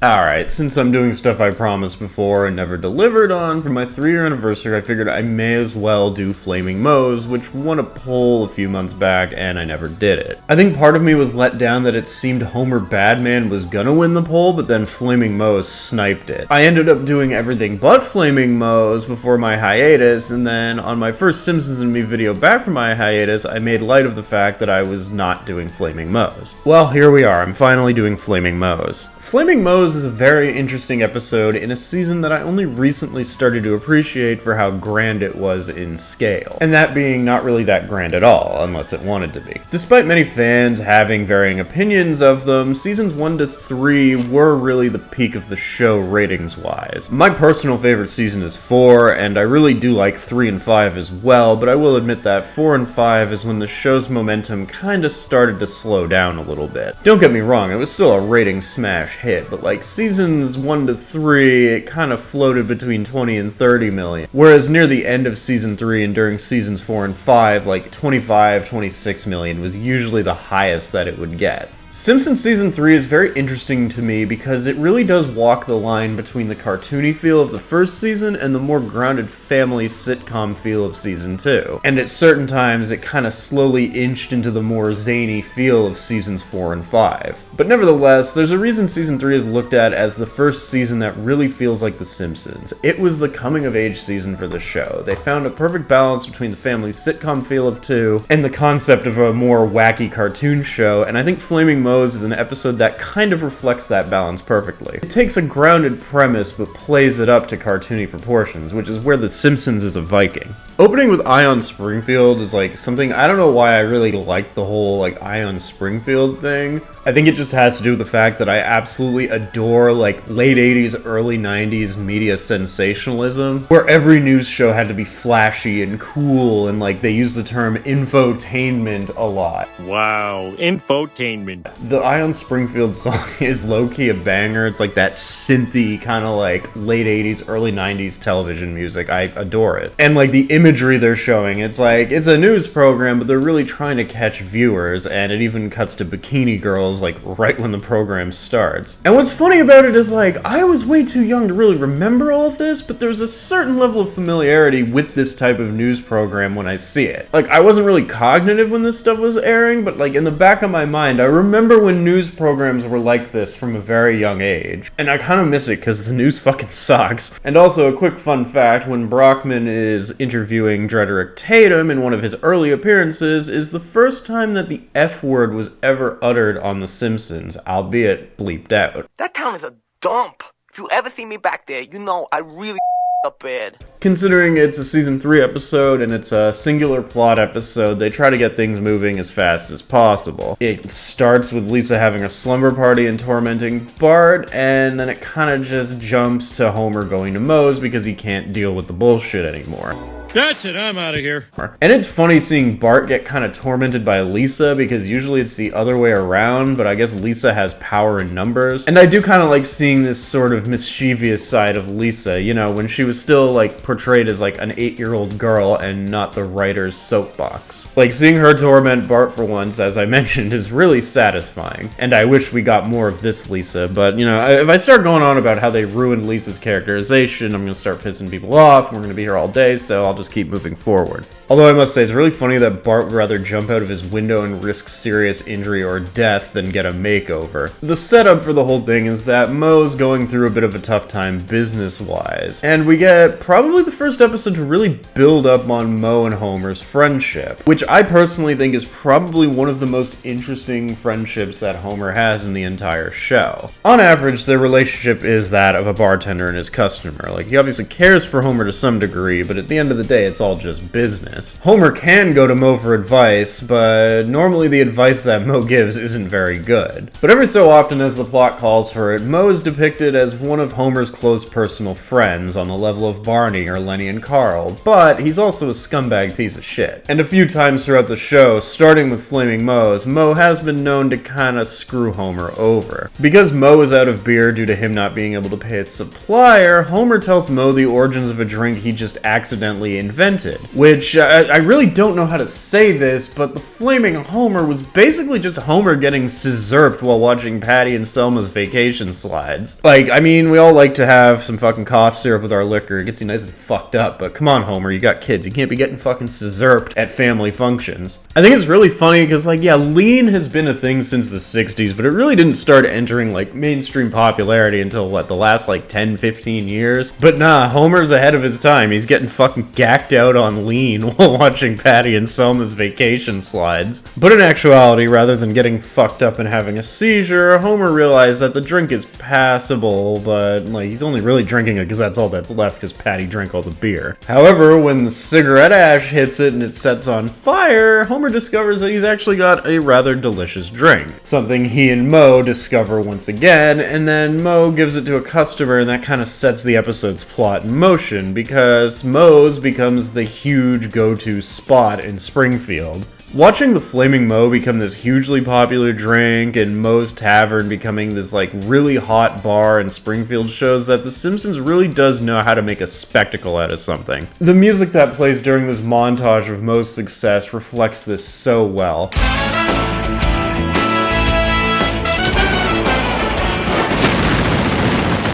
Alright, since I'm doing stuff I promised before and never delivered on, for my 3-year anniversary I figured I may as well do Flaming Moes, which won a poll a few months back and I never did it. I think part of me was let down that it seemed Homer Badman was gonna win the poll, but then Flaming Moes sniped it. I ended up doing everything but Flaming Moes before my hiatus, and then on my first Simpsons and Me video back from my hiatus, I made light of the fact that I was not doing Flaming Moes. Well, here we are, I'm finally doing Flaming Moes. Flaming Moes is a very interesting episode in a season that I only recently started to appreciate for how grand it was in scale. And that being not really that grand at all, unless it wanted to be. Despite many fans having varying opinions of them, seasons 1 to 3 were really the peak of the show ratings-wise. My personal favorite season is 4, and I really do like 3 and 5 as well, but I will admit that 4 and 5 is when the show's momentum kinda started to slow down a little bit. Don't get me wrong, it was still a rating smash hit, but like seasons 1 to 3, it kind of floated between 20 and 30 million. Whereas near the end of season 3 and during seasons 4 and 5, like 25, 26 million was usually the highest that it would get. Simpsons Season 3 is very interesting to me because it really does walk the line between the cartoony feel of the first season and the more grounded family sitcom feel of Season 2. And at certain times, it kind of slowly inched into the more zany feel of Seasons 4 and 5. But nevertheless, there's a reason Season 3 is looked at as the first season that really feels like The Simpsons. It was the coming-of-age season for the show. They found a perfect balance between the family sitcom feel of 2 and the concept of a more wacky cartoon show, and I think Flaming Moes is an episode that kind of reflects that balance perfectly. It takes a grounded premise but plays it up to cartoony proportions, which is where The Simpsons is a Viking. Opening with Ion Springfield is like something, I don't know why I really like the whole like Ion Springfield thing. I think it just has to do with the fact that I absolutely adore like late 80s, early 90s media sensationalism, where every news show had to be flashy and cool, and like they use the term infotainment a lot. Wow, infotainment. The Ion Springfield song is low-key a banger. It's like that synthy kind of like late 80s, early 90s television music. I adore it. And like the imagery they're showing, it's like, it's a news program, but they're really trying to catch viewers, and it even cuts to bikini girls like right when the program starts. And what's funny about it is like, I was way too young to really remember all of this, but there's a certain level of familiarity with this type of news program when I see it. Like, I wasn't really cognitive when this stuff was airing, but like in the back of my mind, I remember when news programs were like this from a very young age. And I kind of miss it because the news fucking sucks. And also a quick fun fact, when Brockman is interviewing Drederick Tatum in one of his early appearances, is the first time that the F word was ever uttered on The Simpsons, albeit bleeped out. That town is a dump. If you ever see me back there, you know I really up bad. Considering it's a season 3 episode and it's a singular plot episode, they try to get things moving as fast as possible. It starts with Lisa having a slumber party and tormenting Bart, and then it kind of just jumps to Homer going to Moe's because he can't deal with the bullshit anymore. That's it, I'm out of here. And it's funny seeing Bart get kind of tormented by Lisa, because usually it's the other way around, but I guess Lisa has power in numbers. And I do kind of like seeing this sort of mischievous side of Lisa, you know, when she was still like portrayed as like an 8-year-old girl and not the writer's soapbox. Like seeing her torment Bart for once, as I mentioned, is really satisfying. And I wish we got more of this Lisa, but you know, if I start going on about how they ruined Lisa's characterization, I'm gonna start pissing people off, and we're gonna be here all day, so I'll just keep moving forward. Although I must say, it's really funny that Bart would rather jump out of his window and risk serious injury or death than get a makeover. The setup for the whole thing is that Moe's going through a bit of a tough time business-wise, and we get probably the first episode to really build up on Moe and Homer's friendship, which I personally think is probably one of the most interesting friendships that Homer has in the entire show. On average, their relationship is that of a bartender and his customer. Like, he obviously cares for Homer to some degree, but at the end of the day, it's all just business. Homer can go to Moe for advice, but normally the advice that Moe gives isn't very good. But every so often, as the plot calls for it, Moe is depicted as one of Homer's close personal friends on the level of Barney or Lenny and Carl, but he's also a scumbag piece of shit. And a few times throughout the show, starting with Flaming Moes, Moe has been known to kinda screw Homer over. Because Moe is out of beer due to him not being able to pay his supplier, Homer tells Moe the origins of a drink he just accidentally family invented. Which, I really don't know how to say this, but the Flaming Homer was basically just Homer getting Sizzurp'd while watching Patty and Selma's vacation slides. Like, I mean, we all like to have some fucking cough syrup with our liquor. It gets you nice and fucked up, but come on, Homer, you got kids. You can't be getting fucking Sizzurp'd at family functions. I think it's really funny because, like, yeah, lean has been a thing since the 60s, but it really didn't start entering, like, mainstream popularity until, what, the last, like, 10, 15 years? But nah, Homer's ahead of his time. He's getting fucking gacked out on lean while watching Patty and Selma's vacation slides. But in actuality, rather than getting fucked up and having a seizure, Homer realized that the drink is passable, but, like, he's only really drinking it because that's all that's left because Patty drank all the beer. However, when the cigarette ash hits it and it sets on fire, Homer discovers that he's actually got a rather delicious drink. Something he and Moe discover once again, and then Moe gives it to a customer, and that kind of sets the episode's plot in motion, because Moe's becomes the huge go-to spot in Springfield. Watching the Flaming Moe become this hugely popular drink and Moe's Tavern becoming this like really hot bar in Springfield shows that The Simpsons really does know how to make a spectacle out of something. The music that plays during this montage of Moe's success reflects this so well.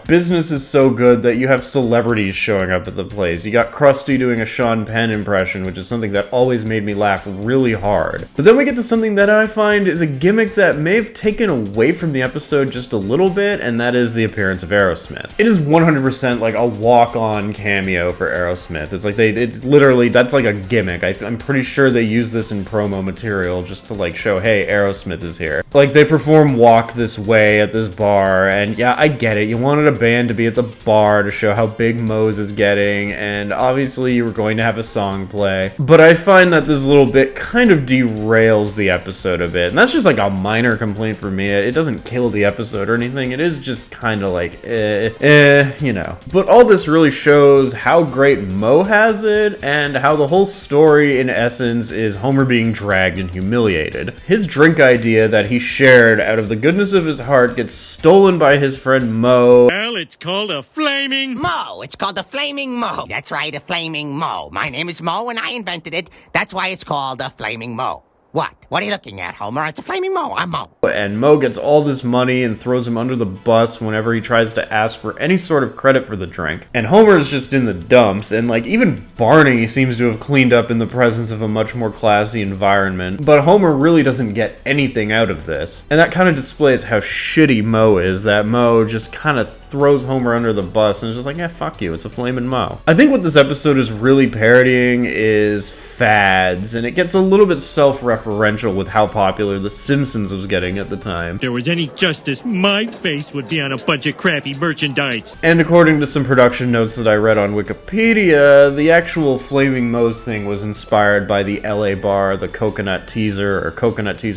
Business is so good that you have celebrities showing up at the place. You got Krusty doing a Sean Penn impression, which is something that always made me laugh really hard. But then we get to something that I find is a gimmick that may have taken away from the episode just a little bit, and that is the appearance of Aerosmith. It is 100% like a walk-on cameo for Aerosmith. It's like it's literally, that's like a gimmick. I'm pretty sure they use this in promo material just to like show, hey, Aerosmith is here. Like they perform Walk This Way at this bar, and yeah, I get it. You wanted a band to be at the bar to show how big Moe's is getting, and obviously you were going to have a song play. But I find that this little bit kind of derails the episode a bit, and that's just like a minor complaint for me. It doesn't kill the episode or anything, it is just kind of like, you know. But all this really shows how great Moe has it, and how the whole story in essence is Homer being dragged and humiliated. His drink idea that he shared out of the goodness of his heart gets stolen by his friend Moe. Well, it's called a Flaming Moe. It's called the Flaming Moe. That's right, a Flaming Moe. My name is Moe and I invented it. That's why it's called a Flaming Moe. What? What are you looking at, Homer? It's a Flaming Moe. I'm Moe. And Moe gets all this money and throws him under the bus whenever he tries to ask for any sort of credit for the drink. And Homer's just in the dumps, and like even Barney seems to have cleaned up in the presence of a much more classy environment. But Homer really doesn't get anything out of this. And that kind of displays how shitty Moe is, that Moe just kind of throws Homer under the bus and is just like, yeah, fuck you, it's a Flamin' Moe. I think what this episode is really parodying is fads, and it gets a little bit self-referential with how popular The Simpsons was getting at the time. If there was any justice, my face would be on a bunch of crappy merchandise. And according to some production notes that I read on Wikipedia, the actual Flaming Moe's thing was inspired by the LA bar, the Coconut Teaser,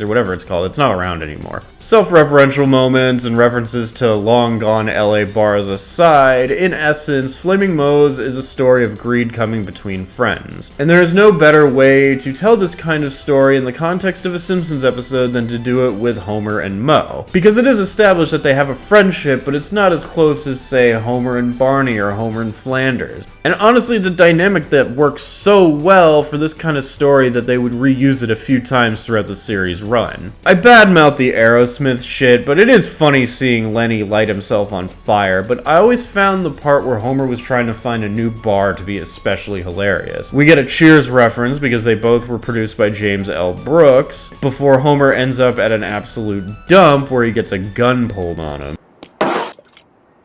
whatever it's called. It's not around anymore. Self-referential moments and references to long-gone LA bars aside, in essence, Flaming Moe's is a story of greed coming between friends. And there is no better way to tell this kind of story in the context of a Simpsons episode than to do it with Homer and Moe. Because it is established that they have a friendship, but it's not as close as, say, Homer and Barney or Homer and Flanders. And honestly, it's a dynamic that works so well for this kind of story that they would reuse it a few times throughout the series' run. I badmouth the Aerosmith shit, but it is funny seeing Lenny light himself on fire, but I always found the part where Homer was trying to find a new bar to be especially hilarious. We get a Cheers reference because they both were produced by James L. Brooks, before Homer ends up at an absolute dump where he gets a gun pulled on him.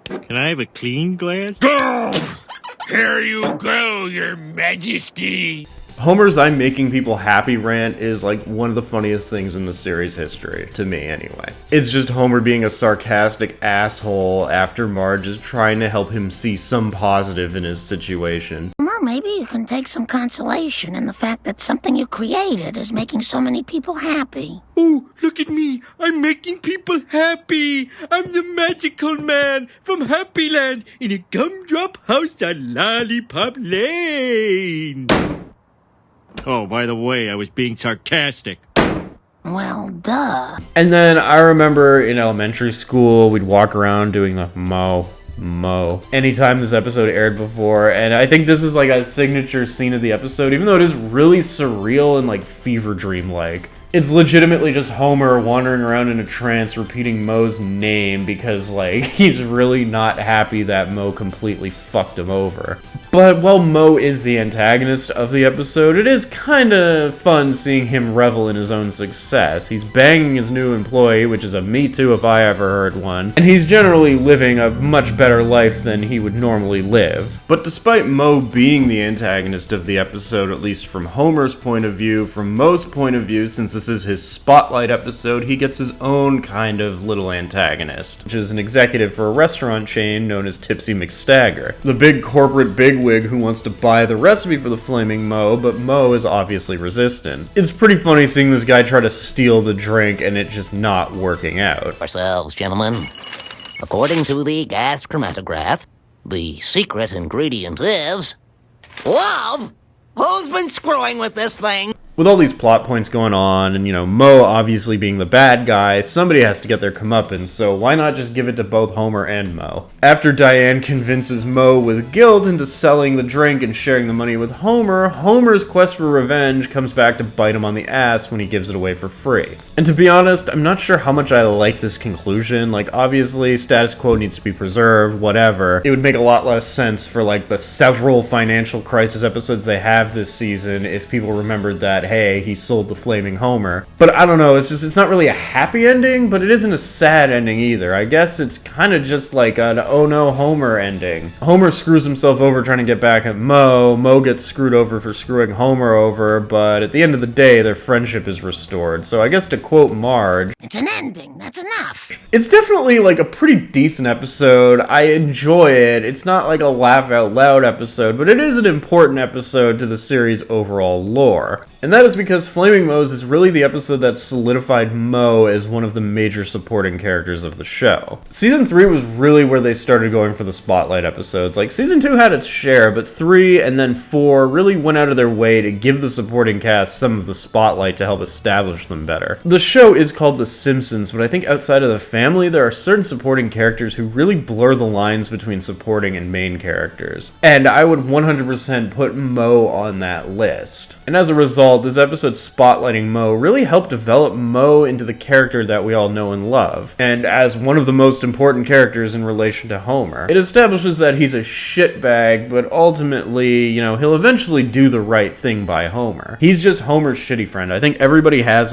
Can I have a clean glass? Go! Here you go, your majesty! Homer's I'm making people happy rant is like one of the funniest things in the series history, to me anyway. It's just Homer being a sarcastic asshole after Marge is trying to help him see some positive in his situation. Or maybe you can take some consolation in the fact that something you created is making so many people happy. Oh, look at me. I'm making people happy. I'm the magical man from Happy Land in a gumdrop house on Lollipop Lane. Oh, by the way, I was being sarcastic. Well, duh. And then I remember in elementary school, we'd walk around doing the Moe, Moe. Anytime this episode aired before, and I think this is like a signature scene of the episode, even though it is really surreal and like fever dream-like. It's legitimately just Homer wandering around in a trance repeating Moe's name because, like, he's really not happy that Moe completely fucked him over. But while Moe is the antagonist of the episode, it is kinda fun seeing him revel in his own success. He's banging his new employee, which is a me too if I ever heard one, and he's generally living a much better life than he would normally live. But despite Moe being the antagonist of the episode, at least from Homer's point of view, from Moe's point of view, since this is his spotlight episode, he gets his own kind of little antagonist, which is an executive for a restaurant chain known as Tipsy McStagger, the big corporate bigwig who wants to buy the recipe for the Flaming Moe, but Moe is obviously resistant. It's pretty funny seeing this guy try to steal the drink and it just not working out. Ourselves, gentlemen. According to the gas chromatograph, the secret ingredient is love. Who's been screwing with this thing? With all these plot points going on, and Moe obviously being the bad guy, somebody has to get their comeuppance, so why not just give it to both Homer and Moe? After Diane convinces Moe with guilt into selling the drink and sharing the money with Homer, Homer's quest for revenge comes back to bite him on the ass when he gives it away for free. And to be honest, I'm not sure how much I like this conclusion. Like, obviously, status quo needs to be preserved, whatever. It would make a lot less sense for, like, the several financial crisis episodes they have this season if people remembered that, hey, he sold the Flaming Homer. But I don't know, it's not really a happy ending, but it isn't a sad ending either. I guess it's kind of just like an oh no Homer ending. Homer screws himself over trying to get back at Moe, Moe gets screwed over for screwing Homer over, but at the end of the day, their friendship is restored. So I guess to quote Marge, It's an ending, that's enough. it's definitely like a pretty decent episode. I enjoy it. It's not like a laugh out loud episode, but it is an important episode to the series' overall lore. And that is because Flaming Moes is really the episode that solidified Moe as one of the major supporting characters of the show. Season 3 was really where they started going for the spotlight episodes. Like, Season 2 had its share, but 3 and then 4 really went out of their way to give the supporting cast some of the spotlight to help establish them better. The show is called The Simpsons, but I think outside of the family, there are certain supporting characters who really blur the lines between supporting and main characters. And I would 100% put Moe on that list. And as a result, this episode spotlighting Moe really helped develop Moe into the character that we all know and love, and as one of the most important characters in relation to Homer. It establishes that he's a shitbag, but ultimately, he'll eventually do the right thing by Homer. He's just Homer's shitty friend. I think everybody has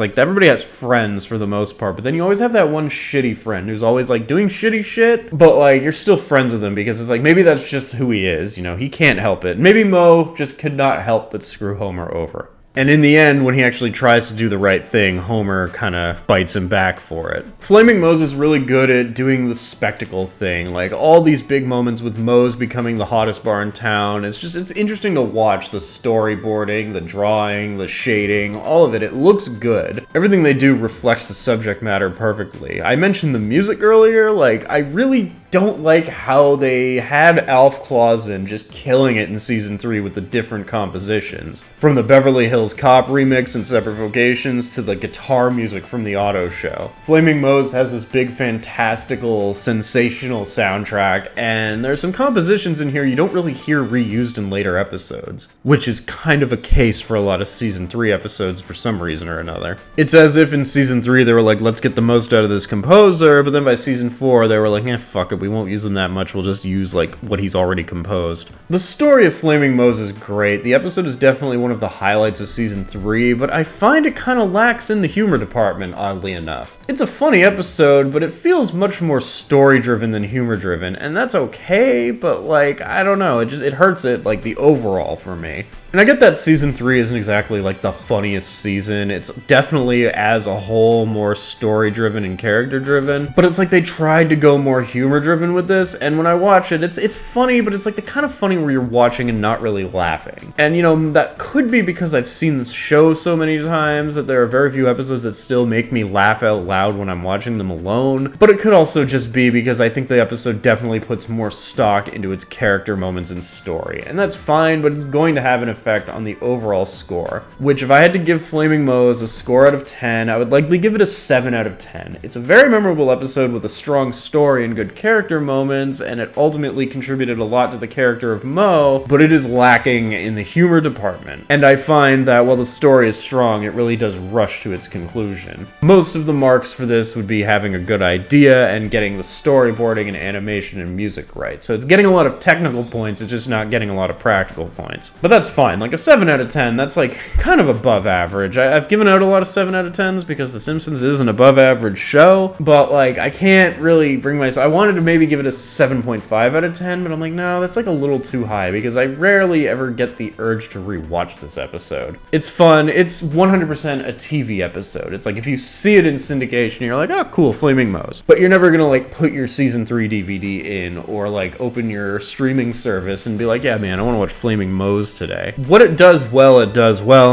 friends for the most part, but then you always have that one shitty friend who's always like doing shitty shit, but like you're still friends with him because it's like maybe that's just who he is, he can't help it. Maybe Moe just could not help but screw Homer over. And in the end, when he actually tries to do the right thing, Homer kind of bites him back for it. Flaming Moes is really good at doing the spectacle thing. Like, all these big moments with Moes becoming the hottest bar in town. It's interesting to watch the storyboarding, the drawing, the shading, all of it. It looks good. Everything they do reflects the subject matter perfectly. I mentioned the music earlier. Like, I really don't like how they had Alf Clausen just killing it in Season 3 with the different compositions. From the Beverly Hills Cop remix and Separate Vocations to the guitar music from the Auto Show. Flaming Moes has this big, fantastical, sensational soundtrack, and there's some compositions in here you don't really hear reused in later episodes, which is kind of a case for a lot of Season 3 episodes for some reason or another. It's as if in Season 3 they were like, let's get the most out of this composer, but then by Season 4 they were like, fuck it, we won't use him that much, we'll just use like what he's already composed. The story of Flaming Moes is great. The episode is definitely one of the highlights of Season 3, but I find it kind of lacks in the humor department, oddly enough. It's a funny episode, but it feels much more story-driven than humor-driven, and that's okay, but like, I don't know, it hurts it, like, the overall for me. And I get that Season 3 isn't exactly like the funniest season. It's definitely, as a whole, more story-driven and character-driven. But it's like they tried to go more humor-driven with this, and when I watch it, it's funny, but it's like the kind of funny where you're watching and not really laughing. And that could be because I've seen this show so many times that there are very few episodes that still make me laugh out loud when I'm watching them alone. But it could also just be because I think the episode definitely puts more stock into its character moments and story. And that's fine, but it's going to have an effect on the overall score, which if I had to give Flaming Moes a score out of 10, I would likely give it a 7 out of 10. It's a very memorable episode with a strong story and good character moments, and it ultimately contributed a lot to the character of Moe, but it is lacking in the humor department. And I find that while the story is strong, it really does rush to its conclusion. Most of the marks for this would be having a good idea and getting the storyboarding and animation and music right. So it's getting a lot of technical points, it's just not getting a lot of practical points. But that's fine. Like a 7 out of 10, that's like kind of above average. I've given out a lot of 7 out of 10s because The Simpsons is an above average show, but like I can't really bring myself. I wanted to maybe give it a 7.5 out of 10, but I'm like, no, that's like a little too high because I rarely ever get the urge to rewatch this episode. It's fun. It's 100% a TV episode. It's like if you see it in syndication, you're like, oh, cool, Flaming Moes. But you're never gonna like put your season 3 DVD in or like open your streaming service and be like, yeah, man, I want to watch Flaming Moes today. What it does well,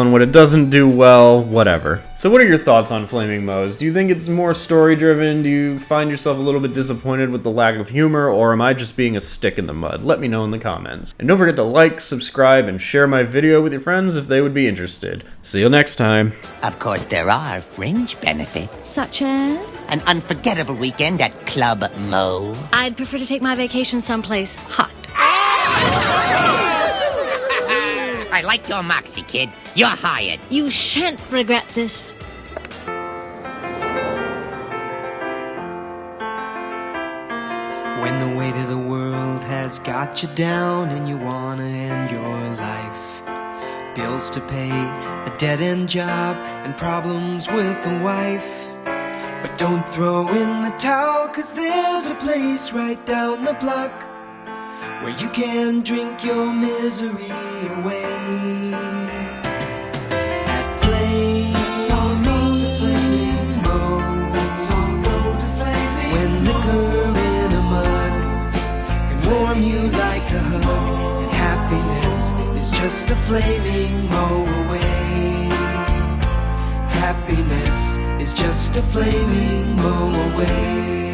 and what it doesn't do well, whatever. So what are your thoughts on Flaming Moes? Do you think it's more story-driven? Do you find yourself a little bit disappointed with the lack of humor, or am I just being a stick in the mud? Let me know in the comments. And don't forget to like, subscribe, and share my video with your friends if they would be interested. See you next time. Of course, there are fringe benefits. Such as? An unforgettable weekend at Club Moe. I'd prefer to take my vacation someplace hot. I like your moxie, kid. You're hired. You shan't regret this. When the weight of the world has got you down and you wanna end your life, bills to pay, a dead-end job, and problems with a wife. But don't throw in the towel, 'cause there's a place right down the block where you can drink your misery away. At Flaming Moes, when liquor in a mug can warm you like a hug, and happiness is just a flaming moe away. Happiness is just a flaming moe away.